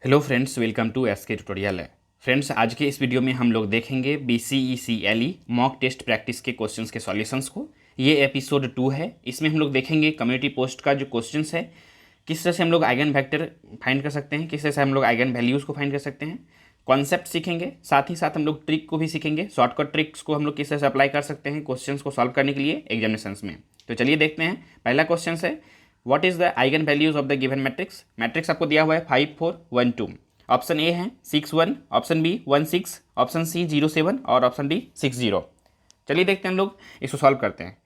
Hello friends, welcome to SK tutorial. Friends, आज के इस वीडियो में हम लोग देखेंगे BCECLE मॉक टेस्ट प्रैक्टिस के क्वेश्चंस के सॉल्यूशंस को। ये एपिसोड 2 है। इसमें हम लोग देखेंगे कम्युनिटी पोस्ट का जो क्वेश्चंस है, किस तरह से हम लोग आइगन वेक्टर फाइंड कर सकते हैं, किस तरह से हम लोग आइगन वैल्यूज़ को फाइंड कर सकते हैं, कॉन्सेप्ट सीखेंगे। साथ ही साथ हम लोग ट्रिक को भी सीखेंगे, शॉर्टकट ट्रिक्स को हम लोग किस तरह से अप्लाई कर सकते हैं क्वेश्चंस को सॉल्व करने के लिए एग्जामिनेशंस में। तो चलिए देखते हैं। पहला क्वेश्चन है, what is the eigen values of the given matrix. Matrix आपको दिया हुआ है 5 4 1 2। ऑप्शन ए है 6 1, ऑप्शन बी 1 6, ऑप्शन सी 0 7 और ऑप्शन डी 6 0। चलिए देखते हैं हम लोग इसको सॉल्व करते हैं।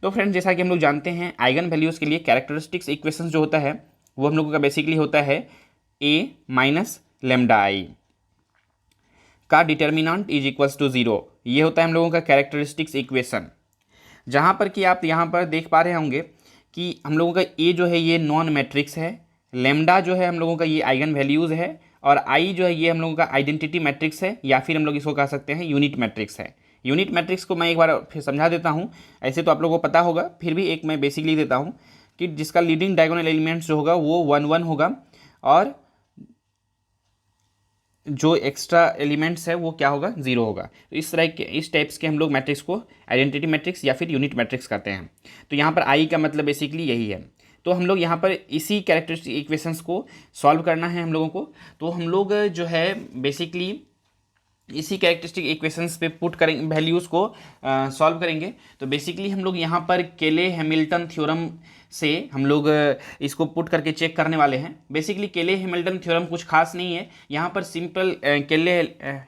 तो फ्रेंड्स, जैसा कि हम लोग जानते हैं, आइगन वैल्यूज़ के लिए कैरेक्टरिस्टिक्स इक्वेशन जो होता है वो हम लोगों का बेसिकली होता है a माइनस लेमडा आई का डिटर्मिनेंट इज इक्वल्स टू 0। ये होता है हम लोगों का कैरेक्टरिस्टिक्स इक्वेशन, जहाँ पर कि आप यहाँ पर देख पा रहे होंगे कि हम लोगों का ए जो है ये नॉन मैट्रिक्स है, लेमडा जो है हम लोगों का ये आइगन वैल्यूज़ है, और आई जो है ये हम लोगों का आइडेंटिटी मैट्रिक्स है, या फिर हम लोग इसको कह सकते हैं यूनिट मैट्रिक्स है। यूनिट मैट्रिक्स को मैं एक बार फिर समझा देता हूँ। ऐसे तो आप लोगों को पता होगा, फिर भी एक मैं बेसिक लिख देता हूँ कि जिसका लीडिंग डायगोनल एलिमेंट्स जो होगा वो 1 1 होगा, और जो एक्स्ट्रा एलिमेंट्स है वो क्या होगा, 0 होगा। तो इस तरह के इस टाइप्स के हम लोग मैट्रिक्स को आइडेंटिटी मैट्रिक्स या फिर यूनिट मैट्रिक्स कहते हैं। तो यहाँ पर आई का मतलब बेसिकली यही है। तो हम लोग यहाँ पर इसी कैरेक्टरिस्टिक इक्वेशंस को सॉल्व करना है हम लोगों को। तो हम लोग जो है बेसिकली इसी कैरेक्टरिस्टिक इक्वेशंस पे पुट करेंगे, वैल्यूज़ को सॉल्व करेंगे। तो बेसिकली हम लोग यहाँ पर केले हैमिल्टन थ्योरम से हम लोग इसको पुट करके चेक करने वाले हैं। बेसिकली केले हैमिल्टन थ्योरम कुछ खास नहीं है। यहाँ पर सिंपल केले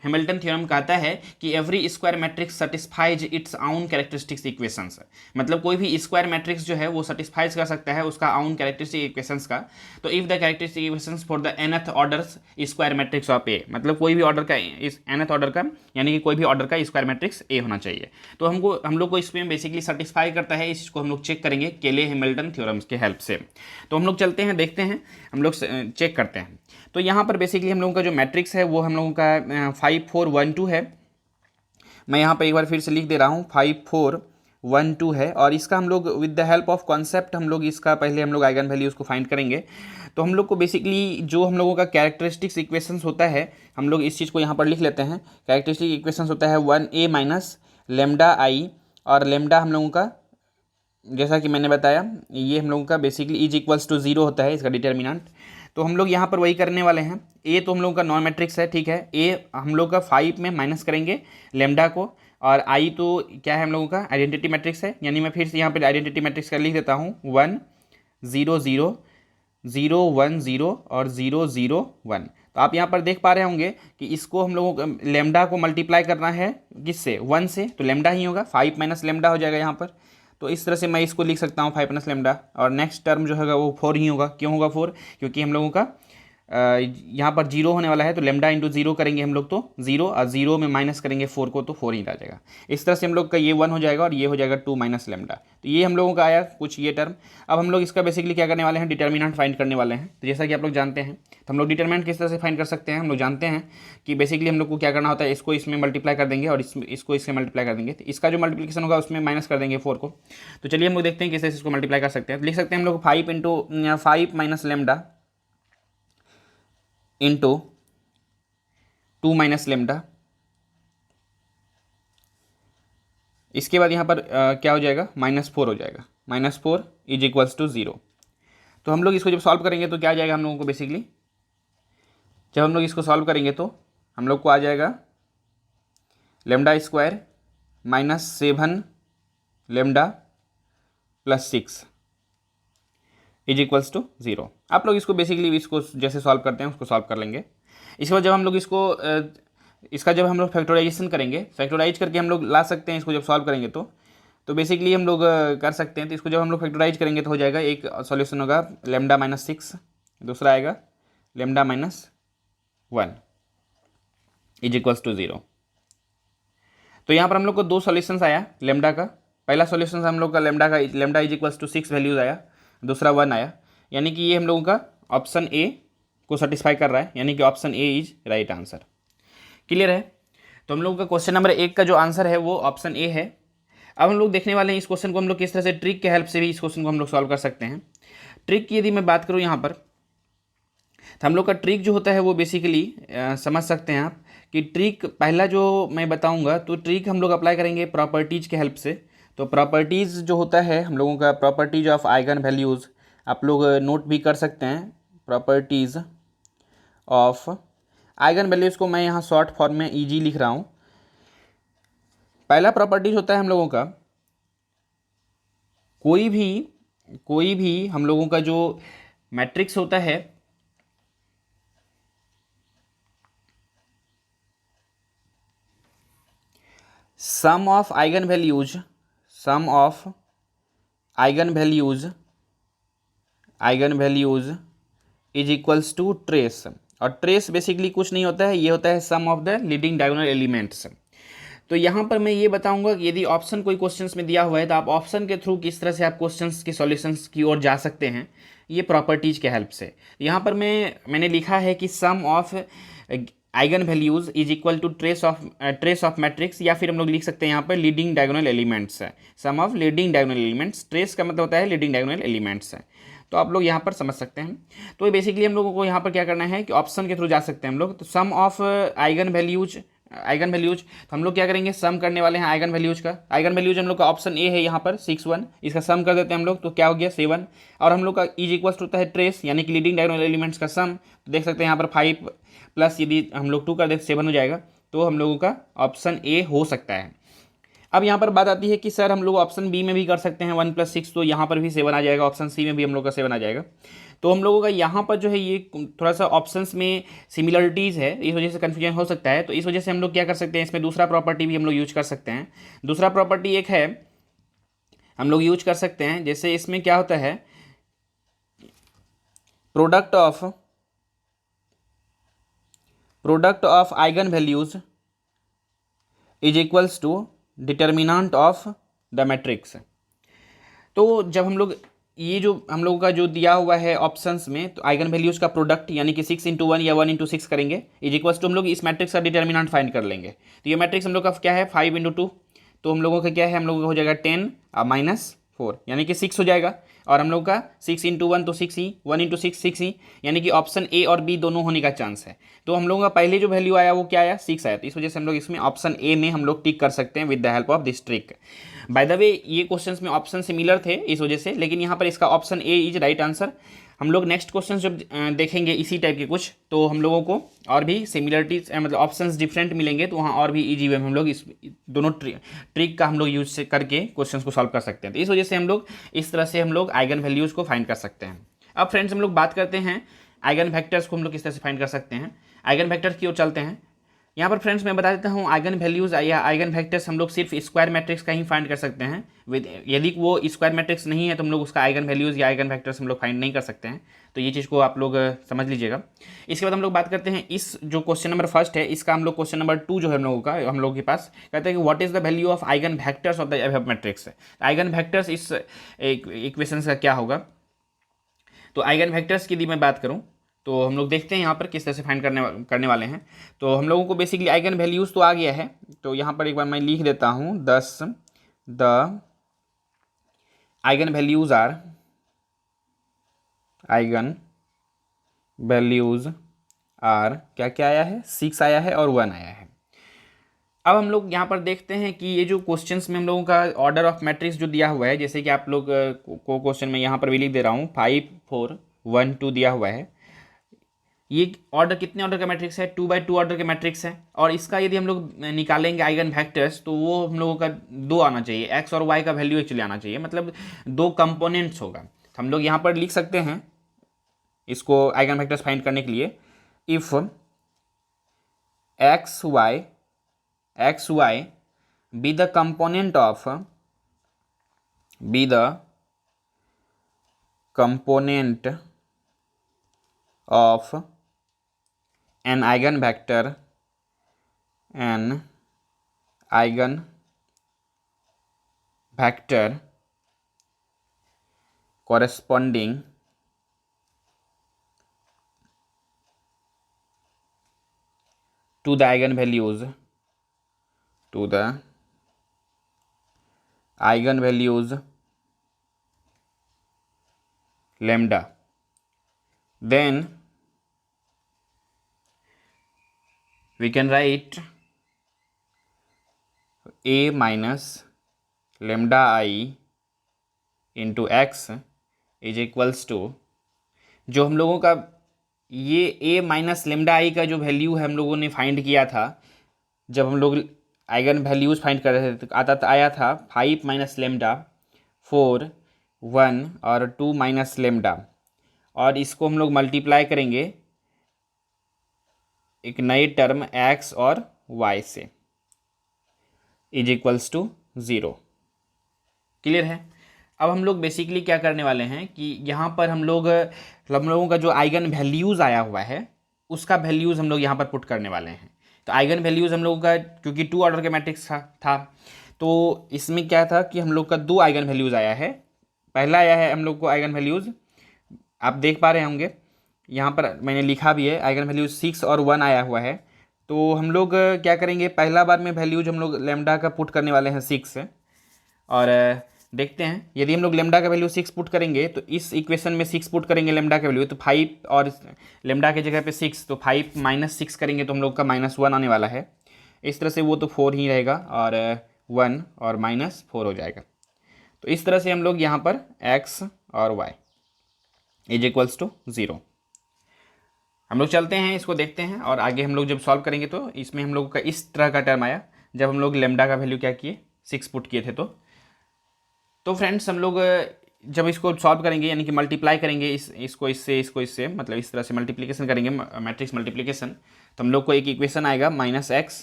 हैमिल्टन थ्योरम कहता है कि every square matrix satisfies it's आउन कैरेक्टरिस्टिक्स इक्वेशंस। मतलब कोई भी स्क्वायर मैट्रिक्स जो है वो सेटिस्फाइज कर सकता है उसका आउन कैरेक्टरिस्टिक इक्वेशंस का। तो if the characteristic equations for the nth orders square matrix of a, मतलब कोई भी ऑर्डर का इस nth ऑर्डर का, यानी कि कोई भी ऑर्डर का स्क्वायर मैट्रिक्स ए होना चाहिए। तो हम लोग को इसमें बेसिकली सेटिस्फाई करता है, इसको हम लोग चेक करेंगे केले हैमिल्टन थ्योरम्स के हेल्प से। तो हम लोग चलते हैं, देखते हैं, हम लोग चेक करते हैं। तो यहाँ पर बेसिकली हम लोगों का जो मैट्रिक्स है वो हम लोगों का 5 4 1 2 है। मैं यहाँ पर एक बार फिर से लिख दे रहा हूँ, 5 4 1 2 है, और इसका हम लोग with the help of concept हम लोग इसका पहले हम लोग आइगन वैल्यूज़ को फाइंड करेंगे। तो हम लोग को बेसिकली जो हम लोगों का कैरेक्टरिस्टिक्स इक्वेशंस होता है, हम लोग इस चीज़ को यहाँ पर लिख लेते हैं। कैरेक्टरिस्टिक इक्वेशंस होता है 1a माइनस लेमडा आई, और लेमडा हम लोगों का जैसा कि मैंने बताया ये हम लोगों का बेसिकली इज इक्वल्स टू 0 होता है, इसका डिटर्मिनेंट। तो हम लोग यहाँ पर वही करने वाले हैं। ए तो हम लोगों का नॉन मैट्रिक्स है, ठीक है। ए हम लोग का 5 में माइनस करेंगे लेमडा को, और आई तो क्या है हम लोगों का आइडेंटिटी मैट्रिक्स है, यानी मैं फिर से यहाँ पर आइडेंटिटी मैट्रिक्स का लिख देता हूँ 1 0 0 0 1 0 और 0 0 1। तो आप यहाँ पर देख पा रहे होंगे कि इसको हम लोगों को लेमडा को मल्टीप्लाई करना है किससे, 1 से, तो लेमडा ही होगा, 5 माइनस लेमडा हो जाएगा यहाँ पर। तो इस तरह से मैं इसको लिख सकता हूँ 5 माइनस लेमडा, और नेक्स्ट टर्म जो होगा वो 4 ही होगा। क्यों होगा 4? क्योंकि हम लोगों का यहाँ पर 0 होने वाला है, तो लेमडा इंटू 0 करेंगे हम लोग तो 0, और 0 में माइनस करेंगे 4 को तो 4 ही आ जाएगा। इस तरह से हम लोग का ये 1 हो जाएगा, और ये हो जाएगा 2 माइनस लेमडा। तो ये हम लोगों का आया कुछ ये टर्म। अब हम लोग इसका बेसिकली क्या करने वाले हैं, डिटर्मिनेंट फाइंड करने वाले हैं। तो जैसा कि आप लोग जानते हैं, तो हम लोग डिटर्मिनेंट किस तरह से फाइंड कर सकते हैं, हम लोग जानते हैं कि बेसिकली हम लोग को क्या करना होता है, इसको इसमें मल्टीप्लाई कर देंगे और इसको इससे मल्टीप्लाई कर देंगे। तो इसका जो मल्टीप्लिकेशन होगा उसमें माइनस कर देंगे 4 को। तो चलिए हम लोग देखते हैं किस तरह से इसको मल्टीप्लाई कर सकते हैं। तो लिख सकते हैं हम लोग 5 into 5 minus lambda into 2 minus lambda. इसके बाद यहाँ पर क्या हो जाएगा, -4 हो जाएगा, -4 इज इक्वल्स टू 0। तो हम लोग इसको जब सॉल्व करेंगे तो क्या आ जाएगा हम लोगों को, बेसिकली जब हम लोग इसको सॉल्व करेंगे तो हम लोग को आ जाएगा lambda square -7 lambda plus 6 is equals to 0। आप लोग इसको बेसिकली इसको जैसे सॉल्व करते हैं उसको सॉल्व कर लेंगे। इसके बाद जब हम लोग इसका जब हम लोग फैक्टराइजेशन करेंगे, फैक्टराइज करके हम लोग ला सकते हैं इसको जब सॉल्व करेंगे तो बेसिकली हम लोग कर सकते हैं। तो इसको जब हम लोग फैक्टराइज करेंगे तो हो जाएगा, एक सॉल्यूशन होगा लेमडा -6, दूसरा आएगा लेमडा -1 इज इक्वल्स टू 0। तो यहाँ पर हम लोग को 2 सॉल्यूशंस आया लेमडा का। पहला सॉल्यूशन हम लोग का lambda is equals to 6 values आया, दूसरा 1 आया, यानी कि ये हम लोगों का ऑप्शन ए को सेटिस्फाई कर रहा है, यानी कि option A is right answer. Clear है? तो हम लोगों का क्वेश्चन नंबर 1 का जो आंसर है वो ऑप्शन ए है। अब हम लोग देखने वाले हैं इस क्वेश्चन को हम लोग किस तरह से ट्रिक के हेल्प से भी इस क्वेश्चन को हम लोग सॉल्व कर सकते हैं। ट्रिक की यदि मैं बात करूँ यहाँ पर, तो हम लोग का ट्रिक जो होता है वो बेसिकली समझ सकते हैं आप कि ट्रिक पहला जो मैं बताऊंगा तो ट्रिक हम लोग अप्लाई करेंगे प्रॉपर्टीज के हेल्प से। तो प्रॉपर्टीज़ जो होता है हम लोगों का प्रॉपर्टीज ऑफ आइगन वैल्यूज़ आप लोग नोट भी कर सकते हैं। प्रॉपर्टीज़ ऑफ आइगन वैल्यूज़ को मैं यहाँ शॉर्ट फॉर्म में ईजी लिख रहा हूँ। पहला प्रॉपर्टीज होता है हम लोगों का कोई भी हम लोगों का जो मैट्रिक्स होता है sum of eigen values is equals to trace. और ट्रेस बेसिकली कुछ नहीं होता है, ये होता है sum of the leading diagonal elements. तो यहाँ पर मैं ये बताऊंगा कि यदि ऑप्शन कोई क्वेश्चंस में दिया हुआ है तो आप ऑप्शन के थ्रू किस तरह से आप क्वेश्चंस के सॉल्यूशंस की ओर जा सकते हैं, ये प्रॉपर्टीज के हेल्प से। यहाँ पर मैंने लिखा है कि sum of eigen values is equal to trace of matrix, या फिर हम लोग लिख सकते हैं यहाँ पर लीडिंग डायगोनल एलिमेंट्स है। Sum of leading diagonal elements, trace का मतलब होता है लीडिंग डायगोनल एलिमेंट्स है। तो आप लोग यहाँ पर समझ सकते हैं। तो बेसिकली हम लोगों को यहाँ पर क्या करना है कि ऑप्शन के थ्रू जा सकते हैं हम लोग। तो सम ऑफ आइगन वैल्यूज तो हम लोग क्या करेंगे, सम करने वाले हैं आइगन वैल्यूज का। आइगन वैल्यूज हम लोग का ऑप्शन ए है यहाँ पर 6 1, इसका सम कर देते हैं हम लोग तो क्या हो गया 7। और हम लोग का इज इक्वल्स होता है ट्रेस यानी कि लीडिंग डायगोनल एलिमेंट्स का सम। तो देख सकते हैं यहाँ पर 5 प्लस यदि हम लोग 2 कर देते 7 हो जाएगा। तो हम लोगों का ऑप्शन ए हो सकता है। अब यहाँ पर बात आती है कि सर हम लोग ऑप्शन बी में भी कर सकते हैं 1 + 6, तो यहाँ पर भी 7 आ जाएगा। ऑप्शन सी में भी हम लोग का 7 आ जाएगा। तो हम लोगों का यहाँ पर जो है ये थोड़ा सा ऑप्शंस में सिमिलरिटीज़ है, इस वजह से कन्फ्यूजन हो सकता है। तो इस वजह से हम लोग क्या कर सकते हैं, इसमें दूसरा प्रॉपर्टी भी हम लोग यूज कर सकते हैं। दूसरा प्रॉपर्टी एक है हम लोग यूज कर सकते हैं, जैसे इसमें क्या होता है product of eigen values is equals to determinant of the matrix. तो जब हम लोग ये जो हम लोगों का जो दिया हुआ है ऑप्शंस में, तो आइगन वैल्यूज का प्रोडक्ट यानी कि 6 × 1 या 1 × 6 करेंगे इज इक्वल्स टू हम लोग इस मैट्रिक्स का डिटर्मिनेंट फाइंड कर लेंगे। तो ये मैट्रिक्स हम लोग का क्या है 5 × 2, तो हम लोगों का क्या है हम लोगों का हो जाएगा 10 -4 यानी कि 6 हो जाएगा। और हम लोग का 6 × 1 तो 6 ही, 1 × 6 6 ही, यानी कि ऑप्शन ए और बी दोनों होने का चांस है। तो हम लोगों का पहले जो वैल्यू आया वो क्या आया 6 आया। तो इस वजह से हम लोग इसमें ऑप्शन ए में हम लोग टिक कर सकते हैं with the help of this trick. By the way ये क्वेश्चंस में ऑप्शन सिमिलर थे इस वजह से, लेकिन यहाँ पर इसका option A is right answer. हम लोग नेक्स्ट क्वेश्चन जब देखेंगे इसी टाइप के कुछ, तो हम लोगों को और भी सिमिलरिटीज मतलब ऑप्शंस डिफरेंट मिलेंगे, तो वहाँ और भी इजी वे में हम लोग इस दोनों ट्रिक का हम लोग यूज से करके क्वेश्चंस को सॉल्व कर सकते हैं। तो इस वजह से हम लोग इस तरह से हम लोग आइगन वैल्यूज को फाइंड कर सकते हैं। अब फ्रेंड्स हम लोग बात करते हैं आइगन वेक्टर्स को हम लोग किस तरह से फाइंड कर सकते हैं। आइगन वेक्टर्स की ओर चलते हैं। यहाँ पर फ्रेंड्स मैं बता देता हूँ आइगन वैल्यूज या आइगन वेक्टर्स हम लोग सिर्फ स्क्वायर मैट्रिक्स का ही फाइंड कर सकते हैं। विद यदि वो स्क्वायर मैट्रिक्स नहीं है तो हम लोग उसका आइगन वैल्यूज या आइगन वेक्टर्स हम लोग फाइंड नहीं कर सकते हैं। तो ये चीज़ को आप लोग समझ लीजिएगा। इसके बाद हम लोग बात करते हैं इस जो क्वेश्चन नंबर फर्स्ट है, इसका हम लोग क्वेश्चन नंबर 2 जो है हम लोगों के पास कहते हैं कि what is the value of eigen vectors of the above matrix. Eigen vectors इस इक्वेशन का क्या होगा। तो आइगन वेक्टर्स की यदि मैं बात करूँ तो हम लोग देखते हैं यहाँ पर किस तरह से फाइंड करने वाले हैं। तो हम लोगों को बेसिकली आइगन वैल्यूज़ तो आ गया है, तो यहाँ पर एक बार मैं लिख देता हूँ 10 द आइगन वैल्यूज़ आर क्या क्या आया है 6 आया है और 1 आया है। अब हम लोग यहाँ पर देखते हैं कि ये जो क्वेश्चंस में हम लोगों का ऑर्डर ऑफ मैट्रिक्स जो दिया हुआ है, जैसे कि आप लोग को क्वेश्चन में यहाँ पर भी लिख दे रहा हूँ 5 4 1 2 दिया हुआ है। ये ऑर्डर कितने ऑर्डर का मैट्रिक्स है 2x2 ऑर्डर का मैट्रिक्स है। और इसका यदि हम लोग निकालेंगे आइगन वेक्टर्स तो वो हम लोगों का 2 आना चाहिए, एक्स और वाई का वैल्यू एक्चुअली आना चाहिए, मतलब 2 कंपोनेंट्स होगा। तो हम लोग यहाँ पर लिख सकते हैं इसको आइगन वेक्टर्स फाइंड करने के लिए, if X Y be the component of an eigen vector corresponding to the eigenvalues lambda, then we can write a minus lambda I into X is equals to, जो हम लोगों का ये a minus lambda आई का जो value है हम लोगों ने फाइंड किया था, जब हम लोग आइगन वैल्यूज फाइंड कर रहे थे तो आया था 5 माइनस लेमडा, 4, 1 और 2 माइनस लेमडा, और इसको हम लोग मल्टीप्लाई करेंगे एक नई टर्म x और y से, इज इक्वल्स टू 0। क्लियर है। अब हम लोग बेसिकली क्या करने वाले हैं कि यहाँ पर हम लोगों का जो आइगन वैल्यूज़ आया हुआ है उसका वैल्यूज़ हम लोग यहाँ पर पुट करने वाले हैं। तो आइगन वैल्यूज़ हम लोगों का क्योंकि 2 ऑर्डर के मैट्रिक्स था तो इसमें क्या था कि हम लोग का 2 आइगन वैल्यूज़ आया है। पहला आया है हम लोग को आइगन वैल्यूज़, आप देख पा रहे होंगे यहाँ पर मैंने लिखा भी है, आइगन वैल्यूज 6 और 1 आया हुआ है। तो हम लोग क्या करेंगे, पहला बार में वैल्यूज हम लोग लेमडा का पुट करने वाले हैं 6, और देखते हैं यदि हम लोग लेमडा का वैल्यू 6 पुट करेंगे तो इस इक्वेशन में 6 पुट करेंगे लेमडा का वैल्यू तो 5, और लेमडा की जगह पे 6 तो 5 माइनस 6 करेंगे तो हम लोग का -1 आने वाला है। इस तरह से वो तो 4 ही रहेगा और 1 और -4 हो जाएगा। तो इस तरह से हम लोग यहाँ पर x और y इज इक्वल्स टू 0 हम लोग चलते हैं, इसको देखते हैं और आगे हम लोग जब सॉल्व करेंगे तो इसमें हम लोग का इस तरह का टर्म आया जब हम लोग लेमडा का वैल्यू क्या किए 6 पुट किए थे। तो फ्रेंड्स हम लोग जब इसको सॉल्व करेंगे यानी कि मल्टीप्लाई करेंगे इसको इससे मतलब इस तरह से मल्टीप्लिकेशन करेंगे मैट्रिक्स मल्टीप्लिकेशन, तो हम लोग को एक इक्वेशन आएगा -x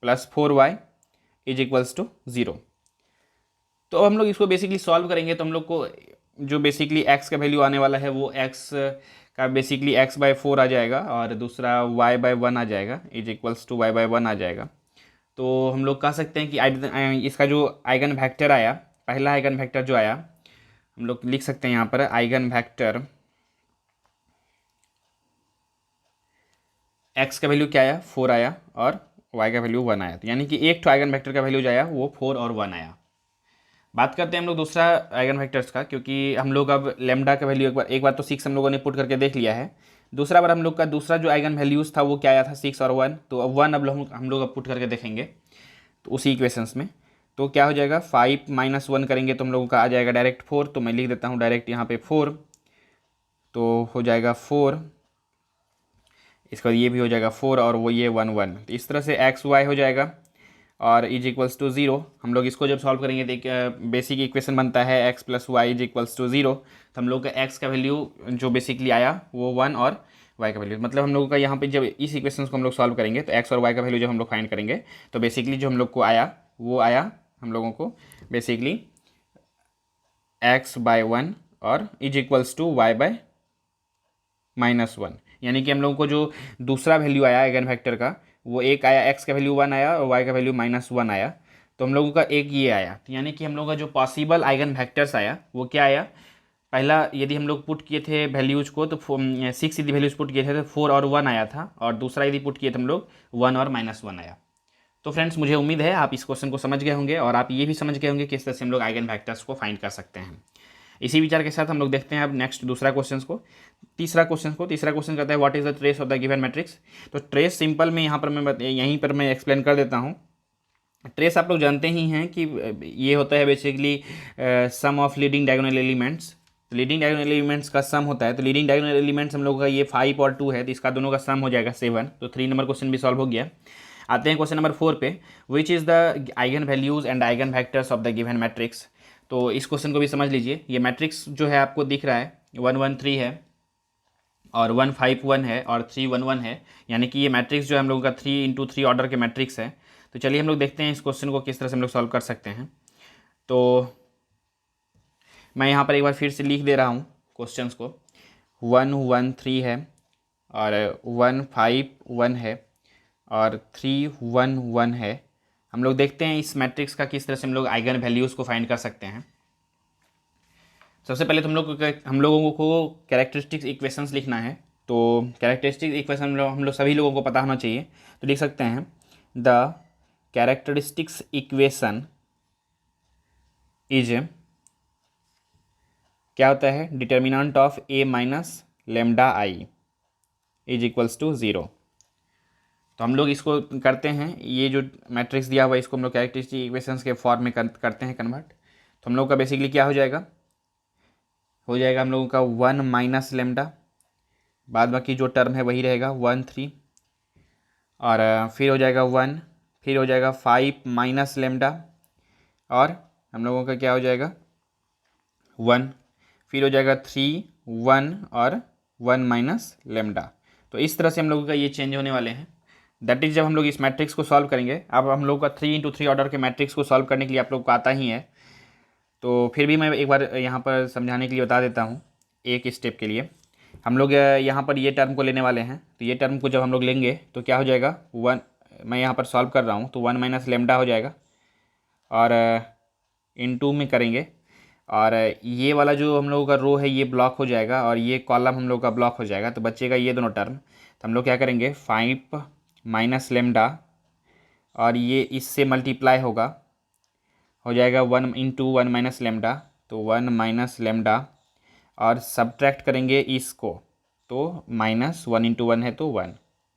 + 4y is equals to 0। तो अब हम लोग इसको बेसिकली सॉल्व करेंगे तो हम लोग को जो बेसिकली x का वैल्यू आने वाला है वो x का बेसिकली x/4 आ जाएगा और दूसरा y/1 आ जाएगा इज इक्वल्स टू y/1 आ जाएगा। तो हम लोग कह सकते हैं कि इसका जो आइगन वेक्टर आया, पहला आइगन वेक्टर जो आया हम लोग लिख सकते हैं यहाँ पर आइगन वेक्टर x का वैल्यू क्या आया 4 आया और y का वैल्यू 1 आया, तो यानी कि एक तो आइगन वेक्टर का वैल्यू जो आया वो 4 और 1 आया। बात करते हैं हम लोग दूसरा आइगन वेक्टर्स का, क्योंकि हम लोग अब लेमडा का वैल्यू एक बार तो 6 हम लोगों ने पुट करके देख लिया है। दूसरा बार हम लोग का दूसरा जो आइगन वैल्यूज़ था वो क्या आया था 6 और 1, तो अब 1 अब हम लोग अब पुट करके देखेंगे तो उसी इक्वेशंस में। तो क्या हो जाएगा 5 माइनस 1 करेंगे तो हम लोगों का आ जाएगा डायरेक्ट 4, तो मैं लिख देता हूँ डायरेक्ट यहाँ पे 4, तो हो जाएगा 4, इसका ये भी हो जाएगा 4 और वो ये 1 1, तो इस तरह से एक्स वाई हो जाएगा और इज इक्वल्स टू 0। हम लोग इसको जब सॉल्व करेंगे तो बेसिक इक्वेशन बनता है x + y is equals to 0। तो हम लोग का x का वैल्यू जो बेसिकली आया वो 1 और y का वैल्यू, मतलब हम लोगों का यहाँ पे जब इस इक्वेशन को हम लोग सॉल्व करेंगे तो x और y का वैल्यू जब हम लोग फाइंड करेंगे तो बेसिकली जो हम लोग को आया वो आया हम लोगों को बेसिकली x/1 और इज इक्वल्स टू y/-1, यानी कि हम लोगों को जो दूसरा वैल्यू आया आइगन वेक्टर का वो एक आया, x का वैल्यू 1 आया और y का वैल्यू -1 आया, तो हम लोगों का एक ये आया। तो यानी कि हम लोगों का जो पॉसिबल आइगन वेक्टर्स आया वो क्या आया, पहला यदि हम लोग पुट किए थे वैल्यूज़ को तो 6 यदि वैल्यूज़ पुट किए थे तो 4 और 1 आया था, और दूसरा यदि पुट किए थे हम लोग 1 और -1 आया। तो फ्रेंड्स मुझे उम्मीद है आप इस क्वेश्चन को समझ गए होंगे और आप ये भी समझ गए होंगे कि इस तरह से हम लोग आइगन वेक्टर्स को फाइंड कर सकते हैं। इसी विचार के साथ हम लोग देखते हैं अब नेक्स्ट दूसरा क्वेश्चन को, तीसरा क्वेश्चन कहता है what is the trace of the given matrix. तो ट्रेस सिंपल में यहाँ पर यहीं पर मैं एक्सप्लेन कर देता हूँ। ट्रेस आप लोग जानते ही हैं कि ये होता है basically sum of leading diagonal elements. तो लीडिंग डायगोनल एलिमेंट्स का सम होता है, तो लीडिंग डायगोनल एलिमेंट्स हम लोग का ये 5 और 2 है, तो इसका दोनों का सम हो जाएगा 7। तो 3 नंबर क्वेश्चन भी सॉल्व हो गया। आते हैं क्वेश्चन नंबर 4 पे, which is the eigen values and eigen vectors of the given matrix. तो इस क्वेश्चन को भी समझ लीजिए। ये मैट्रिक्स जो है आपको दिख रहा है 1 1 3 है और 1 5 1 है और 3 1 1 है, यानी कि ये मैट्रिक्स जो है हम लोगों का 3 × 3 ऑर्डर के मैट्रिक्स है। तो चलिए हम लोग देखते हैं इस क्वेश्चन को किस तरह से हम लोग सॉल्व कर सकते हैं। तो मैं यहाँ पर एक बार फिर से लिख दे रहा हूँ क्वेश्चंस को। 1 1 3 है और 1 5 1 है और 3 1 1 है। हम लोग देखते हैं इस मैट्रिक्स का किस तरह से हम लोग आइगन वैल्यूज़ को फाइंड कर सकते हैं। सबसे पहले तो हम लोगों को कैरेक्टरिस्टिक्स इक्वेशंस लिखना है। तो कैरेक्टरिस्टिक इक्वेशन हम लोग सभी लोगों को पता होना चाहिए। तो लिख सकते हैं द कैरेक्टरिस्टिक्स इक्वेशन इज, क्या होता है, determinant of a - lambda I is equals to 0। तो हम लोग इसको करते हैं, ये जो मैट्रिक्स दिया हुआ है इसको हम लोग कैरेक्टरिस्टिक इक्वेशंस के फॉर्म में करते हैं कन्वर्ट। तो हम लोग का बेसिकली क्या हो जाएगा हम लोगों का 1 माइनस लेमडा, बाद बाकी जो टर्म है वही रहेगा 1 3, और फिर हो जाएगा 1, फिर हो जाएगा 5 माइनस लेमडा, और हम लोगों का क्या हो जाएगा 1, फिर हो जाएगा 3 1 और 1 माइनस लेमडा। तो इस तरह से हम लोगों का ये चेंज होने वाले हैं। दैट इज़ जब हम लोग इस मैट्रिक्स को सॉल्व करेंगे। अब हम लोग का 3 × 3 ऑर्डर के मैट्रिक्स को सॉल्व करने के लिए आप लोग को आता ही है, तो फिर भी मैं एक बार यहाँ पर समझाने के लिए बता देता हूँ। एक स्टेप के लिए हम लोग यहाँ पर ये टर्म को लेने वाले हैं। तो ये टर्म को जब हम लोग लेंगे तो क्या हो जाएगा 1, मैं यहाँ पर सॉल्व कर रहा हूँ तो 1 माइनस लेमडा हो जाएगा, और इन 2 में करेंगे, और ये वाला जो हम लोगों का रो है ये ब्लॉक हो जाएगा, और ये कॉलम हम लोग का ब्लॉक हो जाएगा। तो बचेगा ये दोनों टर्म। तो हम लोग क्या करेंगे 5 माइनस लेमडा, और ये इससे मल्टीप्लाई होगा, हो जाएगा 1 × 1 माइनस लेमडा, तो 1 माइनस लेमडा, और सब्ट्रैक्ट करेंगे इसको, तो माइनस 1 × 1 है तो 1।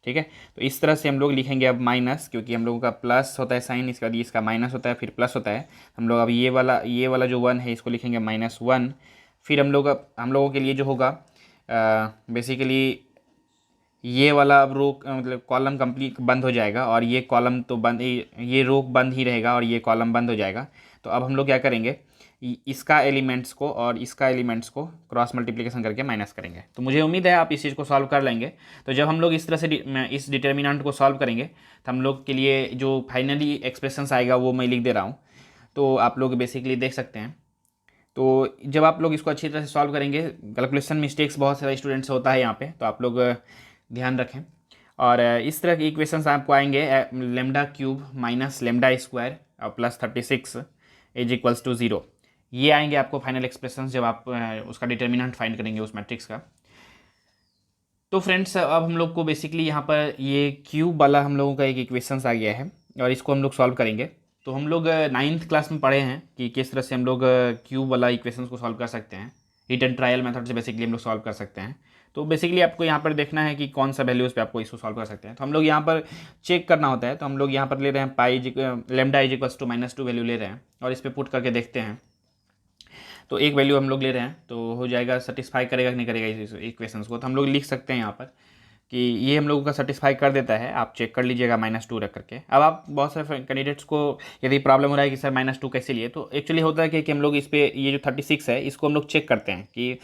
ठीक है, तो इस तरह से हम लोग लिखेंगे अब माइनस, क्योंकि हम लोगों का प्लस होता है साइन, इसका इसका माइनस होता है, फिर प्लस होता है। हम लोग अब ये वाला जो 1 है इसको लिखेंगे -1। फिर हम लोगों के लिए जो होगा बेसिकली ये वाला अब रो मतलब कॉलम कंप्लीट बंद हो जाएगा, और ये कॉलम तो बंद, ये रो बंद ही रहेगा और ये कॉलम बंद हो जाएगा। तो अब हम लोग क्या करेंगे इसका एलिमेंट्स को और इसका एलिमेंट्स को क्रॉस मल्टीप्लिकेशन करके माइनस करेंगे। तो मुझे उम्मीद है आप इस चीज़ को सॉल्व कर लेंगे। तो जब हम लोग इस तरह से इस डिटर्मिनेंट को सॉल्व करेंगे तो हम लोग के लिए जो फाइनली एक्सप्रेशंस आएगा वो मैं लिख दे रहा हूँ, तो आप लोग बेसिकली देख सकते हैं। तो जब आप लोग इसको अच्छी तरह से सॉल्व करेंगे, कैलकुलेशन मिस्टेक्स बहुत सारे स्टूडेंट्स होता है यहाँ पे, तो आप लोग ध्यान रखें। और इस तरह के इक्वेशंस आपको आएंगे lambda cube minus lambda square और प्लस 36 = 0। ये आएंगे आपको फाइनल एक्सप्रेशंस जब आप उसका डिटर्मिनेंट फाइंड करेंगे उस मैट्रिक्स का। तो फ्रेंड्स अब हम लोग को बेसिकली यहाँ पर ये क्यूब वाला हम लोगों का एक इक्वेशंस आ गया है, और इसको हम लोग सॉल्व करेंगे। तो हम लोग 9th क्लास में पढ़े हैं कि किस तरह से हम लोग क्यूब वाला इक्वेशंस को सॉल्व कर सकते हैं। हिट एंड ट्रायल मेथड से बेसिकली हम लोग सॉल्व कर सकते हैं। तो बेसिकली आपको यहाँ पर देखना है कि कौन सा वैल्यूज़ पे आपको इसको सॉल्व कर सकते हैं। तो हम लोग यहाँ पर चेक करना होता है। तो हम लोग यहाँ पर ले रहे हैं लेमडा = -2 वैल्यू ले रहे हैं, और इस पर पुट करके देखते हैं। तो एक वैल्यू हम लोग ले रहे हैं, तो हो जाएगा सेटिस्फाई करेगा कि नहीं करेगा इस इक्वेशंस को। तो हम लोग लिख सकते हैं यहाँ पर कि ये हम लोगों का सेटिस्फाई कर देता है। आप चेक कर लीजिएगा -2 रख करके। अब आप बहुत सारे कैंडिडेट्स को यदि प्रॉब्लम हो रहा है कि सर -2 कैसे लिए, तो एक्चुअली होता है कि हम लोग इस पर ये जो 36 है इसको हम लोग चेक करते हैं कि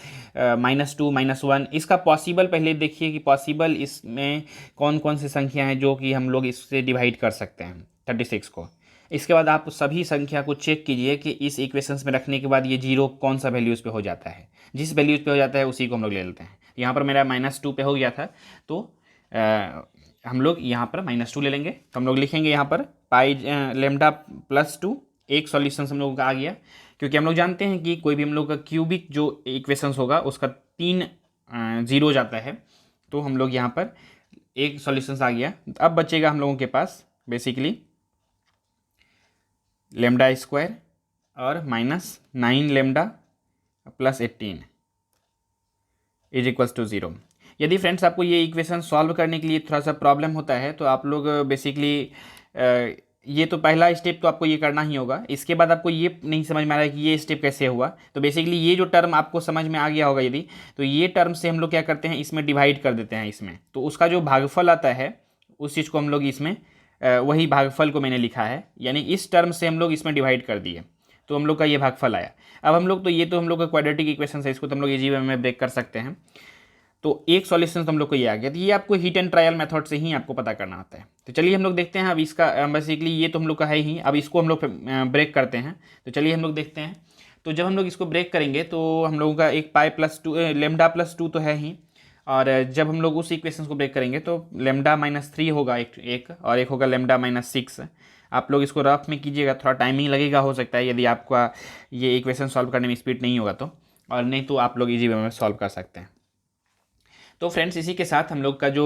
-2 -1 इसका पॉसिबल पहले देखिए कि पॉसिबल इसमें कौन कौन सी संख्या हैं जो कि हम लोग इससे डिवाइड कर सकते हैं 36 को। इसके बाद आप सभी संख्या को चेक कीजिए कि इस इक्वेशंस में रखने के बाद ये 0 कौन सा वैल्यूज़ पे हो जाता है। जिस वैल्यूज़ पे हो जाता है उसी को हम लोग ले लेते हैं। यहाँ पर मेरा -2 पे हो गया था, तो हम लोग यहाँ पर -2 ले लेंगे। तो हम लोग लिखेंगे यहाँ पर लेमडा +2। एक सॉल्यूशन हम लोगों का आ गया, क्योंकि हम लोग जानते हैं कि कोई भी हम लोग का क्यूबिक जो इक्वेशंस होगा उसका 3 0 जाता है। तो हम लोग यहाँ पर एक सॉल्यूशन आ गया। अब बचेगा हम लोगों के पास बेसिकली लेमडा स्क्वायर और -9 लेमडा + 18 = 0। यदि फ्रेंड्स आपको ये इक्वेशन सॉल्व करने के लिए थोड़ा सा प्रॉब्लम होता है तो आप लोग बेसिकली ये तो पहला स्टेप तो आपको ये करना ही होगा। इसके बाद आपको ये नहीं समझ में आ रहा है कि ये स्टेप कैसे हुआ, तो बेसिकली ये जो टर्म आपको समझ में आ गया होगा यदि, तो ये टर्म से हम लोग क्या करते हैं इसमें डिवाइड कर देते हैं इसमें। तो उसका जो भागफल आता है उस चीज़ को हम लोग इसमें वही भागफल को मैंने लिखा है, यानी इस टर्म से हम लोग इसमें डिवाइड कर दिए तो हम लोग का ये भागफल आया। अब हम लोग तो ये तो हम लोग का क्वाड्रेटिक इक्वेशन है, इसको तो हम लोग इजी वे में ब्रेक कर सकते हैं। तो एक सॉल्यूशन तो हम लोग को ये आ गया। तो ये आपको हिट एंड ट्रायल मेथड से ही आपको पता करना होता है। तो चलिए हम लोग देखते हैं। अब इसका बेसिकली ये तो हम लोग का है ही, अब इसको हम लोग ब्रेक करते हैं। तो चलिए हम लोग देखते हैं। तो जब हम लोग इसको ब्रेक करेंगे तो हम लोगों का एक लेमडा +2 तो है ही, और जब हम लोग उस इक्वेशन को ब्रेक करेंगे तो लेमडा -3 होगा एक और एक होगा लेमडा -6। आप लोग इसको रफ में कीजिएगा, थोड़ा टाइमिंग लगेगा हो सकता है यदि आपका ये इक्वेशन सॉल्व करने में स्पीड नहीं होगा तो, और नहीं तो आप लोग इजी वे में सॉल्व कर सकते हैं। तो फ्रेंड्स इसी के साथ हम लोग का जो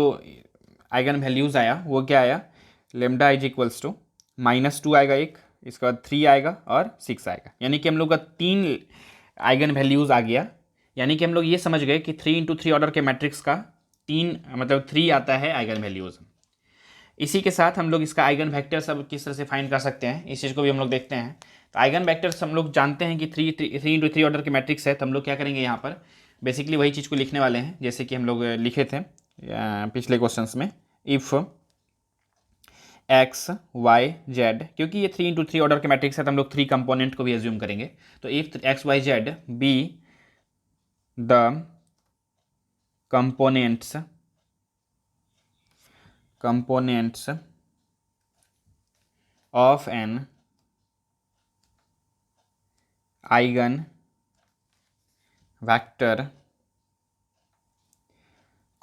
आइगन वैल्यूज़ आया वो क्या आया, लेमडा = -2 आएगा एक, इसके बाद 3 आएगा और 6 आएगा, यानी कि हम लोग का 3 आइगन वैल्यूज़ आ गया। यानी कि हम लोग ये समझ गए कि 3 × 3 ऑर्डर के मैट्रिक्स का 3 मतलब 3 आता है आइगन वैल्यूज़। इसी के साथ हम लोग इसका आइगन वेक्टर सब किस तरह से फाइंड कर सकते हैं इस चीज़ को भी हम लोग देखते हैं। तो आइगन वेक्टर्स हम लोग जानते हैं कि 3 ऑर्डर के मैट्रिक्स है, तो हम लोग क्या करेंगे यहाँ पर बेसिकली वही चीज़ को लिखने वाले हैं जैसे कि हम लोग लिखे थे पिछले क्वेश्चंस में। इफ़ एक्स वाई जेड, क्योंकि ये 3 ऑर्डर के मैट्रिक्स है तो हम लोग 3 कंपोनेंट को भी एज्यूम करेंगे। तो if X Y Z be the components of an eigen vector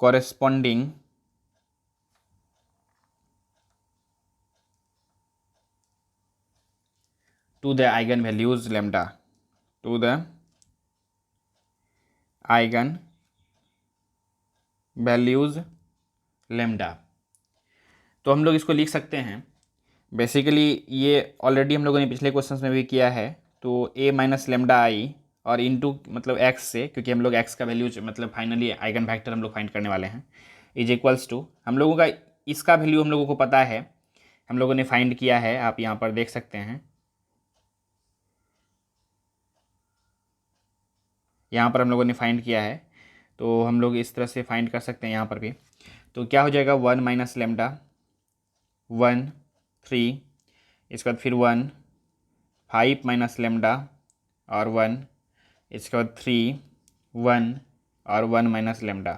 corresponding to the eigenvalues lambda, to the eigenvalues lambda। तो हम लोग इसको लिख सकते हैं बेसिकली, ये ऑलरेडी हम लोगों ने पिछले क्वेश्चंस में भी किया है। तो a माइनस लेमडा आई और इनटू मतलब x से, क्योंकि हम लोग x का वैल्यू मतलब फाइनली आइगन फैक्टर हम लोग फाइंड करने वाले हैं, इज इक्वल्स टू हम लोगों का इसका वैल्यू हम लोगों को पता है, हम लोगों ने फाइंड किया है, आप यहाँ पर देख सकते हैं। यहाँ पर हम लोगों ने फाइंड किया है, तो हम लोग इस तरह से फाइंड कर सकते हैं यहाँ पर भी। तो क्या हो जाएगा 1 माइनस लेमडा 1 3, इसके बाद फिर 1 5 माइनस लेमडा और 1, इसके बाद 3 1 और 1 माइनस लेमडा।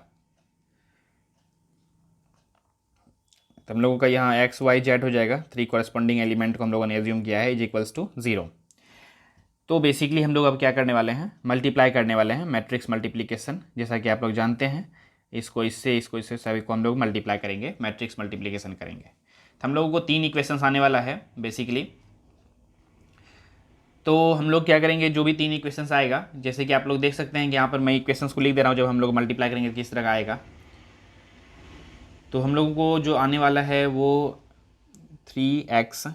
तो हम लोगों का यहाँ एक्स वाई जेड हो जाएगा, 3 कॉरेस्पॉन्डिंग एलिमेंट को हम लोगों ने एज्यूम किया है इज इक्वल्स टू 0। तो बेसिकली हम लोग अब क्या करने वाले हैं, मल्टीप्लाई करने वाले हैं, मैट्रिक्स मल्टीप्लिकेशन, जैसा कि आप लोग जानते हैं। इसको इससे सभी को हम लोग मल्टीप्लाई करेंगे, मैट्रिक्स मल्टीप्लिकेशन करेंगे। तो हम लोगों को 3 इक्वेशंस आने वाला है बेसिकली। तो हम लोग क्या करेंगे, जो भी 3 इक्वेशंस आएगा, जैसे कि आप लोग देख सकते हैं कि यहाँ पर मैं इक्वेशंस को लिख दे रहा हूँ, जब हम लोग मल्टीप्लाई करेंगे किस तरह का आएगा। तो हम लोगों को जो आने वाला है वो 3x,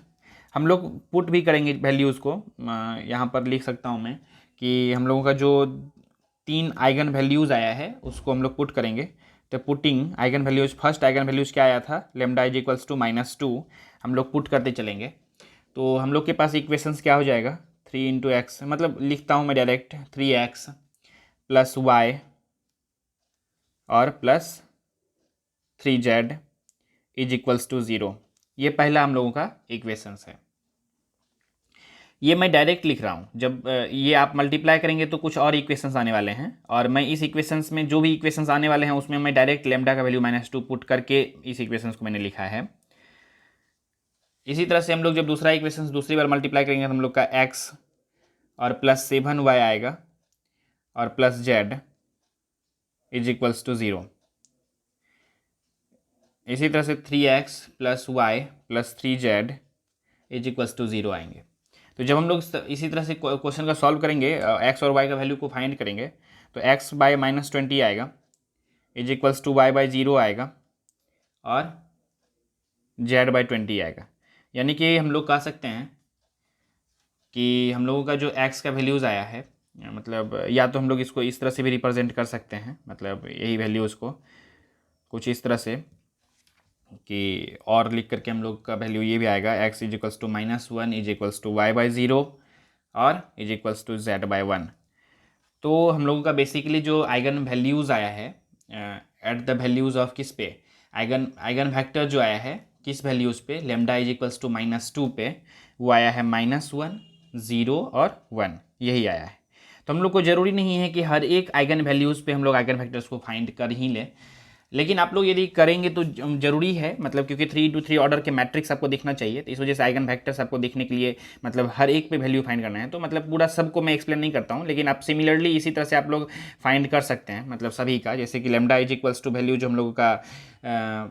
हम लोग पुट भी करेंगे वैल्यूज़ को, यहाँ पर लिख सकता हूँ मैं कि हम लोगों का जो 3 आइगन वैल्यूज़ आया है उसको हम लोग पुट करेंगे। तो putting eigen values, first eigen values क्या आया था, लेमडा इज इक्वल्स टू -2, हम लोग पुट करते चलेंगे। तो हम लोग के पास इक्वेशंस क्या हो जाएगा, 3 इंटू एक्स, मतलब लिखता हूँ मैं डायरेक्ट 3x प्लस वाई और plus 3z is equals to 0। ये पहला हम लोगों का इक्वेशंस है। ये मैं डायरेक्ट लिख रहा हूँ, जब ये आप मल्टीप्लाई करेंगे तो कुछ और इक्वेशंस आने वाले हैं, और मैं इस इक्वेशंस में जो भी इक्वेशंस आने वाले हैं उसमें मैं डायरेक्ट लेमडा का वैल्यू -2 पुट करके इस इक्वेशंस को मैंने लिखा है। इसी तरह से हम लोग जब दूसरा इक्वेशंस दूसरी बार मल्टीप्लाई करेंगे तो हम लोग का x और प्लस 7y आएगा और plus z is equals to 0। इसी तरह से 3x plus Y plus 3z is equals to 0 आएंगे। तो जब हम लोग इसी तरह से क्वेश्चन का सॉल्व करेंगे, x और y का वैल्यू को फाइंड करेंगे, तो x बाय -20 आएगा is equals to y by 0 आएगा और z बाय 20 आएगा। यानी कि हम लोग कह सकते हैं कि हम लोगों का जो x का वैल्यूज़ आया है, मतलब या तो हम लोग इसको इस तरह से भी रिप्रेजेंट कर सकते हैं, मतलब यही वैल्यूज़ को कुछ इस तरह से कि और लिख करके हम लोग का वैल्यू ये भी आएगा, x is equals to -1 is equals to y by 0 और is equals to z by 1। तो हम लोगों का बेसिकली जो आइगन वैल्यूज़ आया है एट द वैल्यूज़ ऑफ किस पे, आइगन वेक्टर जो आया है किस वैल्यूज़ पे, लेमडा इज इक्वल्स टू -2 पे, वो आया है -1 0 और 1, यही आया है। तो हम लोग को ज़रूरी नहीं है कि हर एक आइगन वैल्यूज़ पे हम लोग आइगन फैक्टर्स को फाइंड कर ही लें, लेकिन आप लोग यदि करेंगे तो ज़रूरी है, मतलब क्योंकि 3 ऑर्डर के मैट्रिक्स आपको दिखना चाहिए, तो इस वजह से आइगन फैक्टर्स आपको दिखने के लिए मतलब हर एक पे वैल्यू फाइंड करना है। तो मतलब पूरा सबको मैं एक्सप्लेन नहीं करता हूँ, लेकिन आप सिमिलरली इसी तरह से आप लोग फाइंड कर सकते हैं, मतलब सभी का, जैसे कि lambda is equals to value जो हम लोगों का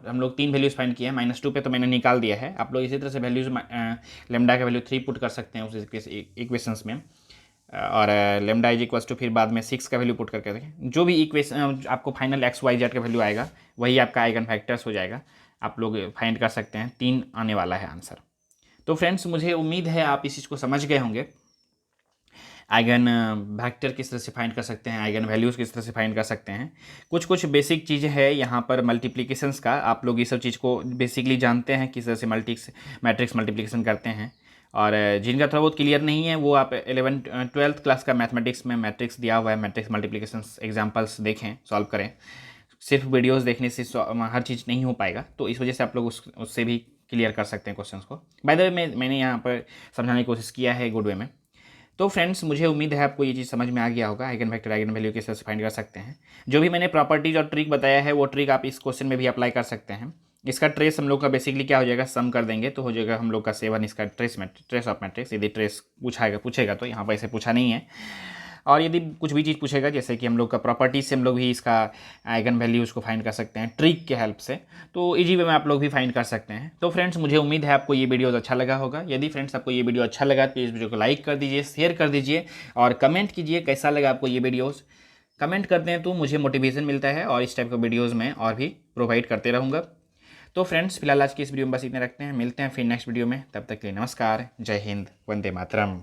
हम लोग 3 वैल्यूज़ फाइंड किए हैं, -2 पे तो मैंने निकाल दिया है। आप लोग इसी तरह से वैल्यूज़ लेमडा का वैल्यू 3 पुट कर सकते हैं उस इक्वेशंस में, और लेमडा इज इक्वल्स टू फिर बाद में 6 का वैल्यू पुट करके देखें, जो भी इक्वेशन आपको फाइनल एक्स वाई जेड का वैल्यू आएगा वही आपका आइगन फैक्टर्स हो जाएगा। आप लोग फाइंड कर सकते हैं, 3 आने वाला है आंसर। तो फ्रेंड्स मुझे उम्मीद है आप इस चीज़ को समझ गए होंगे। आइगन वेक्टर किस तरह से फाइंड कर सकते हैं, आइगन वैल्यूज़ किस तरह से फाइंड कर सकते हैं। कुछ कुछ बेसिक चीज़ें हैं यहाँ पर मल्टीप्लिकेशंस का, आप लोग ये सब चीज़ को बेसिकली जानते हैं किस तरह से मैट्रिक्स मल्टीप्लिकेशन करते हैं। और जिनका थोड़ा बहुत क्लियर नहीं है वो आप 11th-12th क्लास का मैथमेटिक्स में मैट्रिक्स दिया हुआ है, मैट्रिक्स मल्टीप्लिकेशन एग्जाम्पल्स देखें, सॉल्व करें। सिर्फ वीडियोस देखने से हर चीज़ नहीं हो पाएगा, तो इस वजह से आप लोग उससे भी क्लियर कर सकते हैं क्वेश्चंस को। बाय द वे मैंने यहाँ पर समझाने की कोशिश किया है गुड वे में। तो फ्रेंड्स मुझे उम्मीद है आपको ये चीज़ समझ में आ गया होगा, आइगन वेक्टर आइगन वैल्यू किस तरह से फाइंड कर सकते हैं। जो भी मैंने प्रॉपर्टीज और ट्रिक बताया है वो ट्रिक आप इस क्वेश्चन में भी अप्लाई कर सकते हैं। इसका ट्रेस हम लोग का बेसिकली क्या हो जाएगा, सम कर देंगे तो हो जाएगा हम लोग का 7 इसका ट्रेस ऑफ मैट्रिक्स। यदि ट्रेस पूछेगा तो यहाँ पर ऐसे पूछा नहीं है। और यदि कुछ भी चीज़ पूछेगा जैसे कि हम लोग का प्रॉपर्टी से हम लोग भी इसका आइगन वैल्यूज़ को फाइंड कर सकते हैं ट्रिक के हेल्प से, तो इजी वे में आप लोग भी फाइंड कर सकते हैं। तो फ्रेंड्स मुझे उम्मीद है आपको ये वीडियो अच्छा लगा होगा। यदि फ्रेंड्स आपको ये वीडियो अच्छा लगा तो इस वीडियो को लाइक कर दीजिए, शेयर कर दीजिए और कमेंट कीजिए कैसा लगा आपको ये वीडियोज़। कमेंट करते हैं तो मुझे मोटिवेशन मिलता है और इस टाइप के वीडियोज़ में और भी प्रोवाइड करते रहूँगा। तो फ्रेंड्स फिलहाल आज की इस वीडियो में बस इतने रखते हैं, मिलते हैं फिर नेक्स्ट वीडियो में। तब तक के लिए नमस्कार, जय हिंद, वंदे मातरम।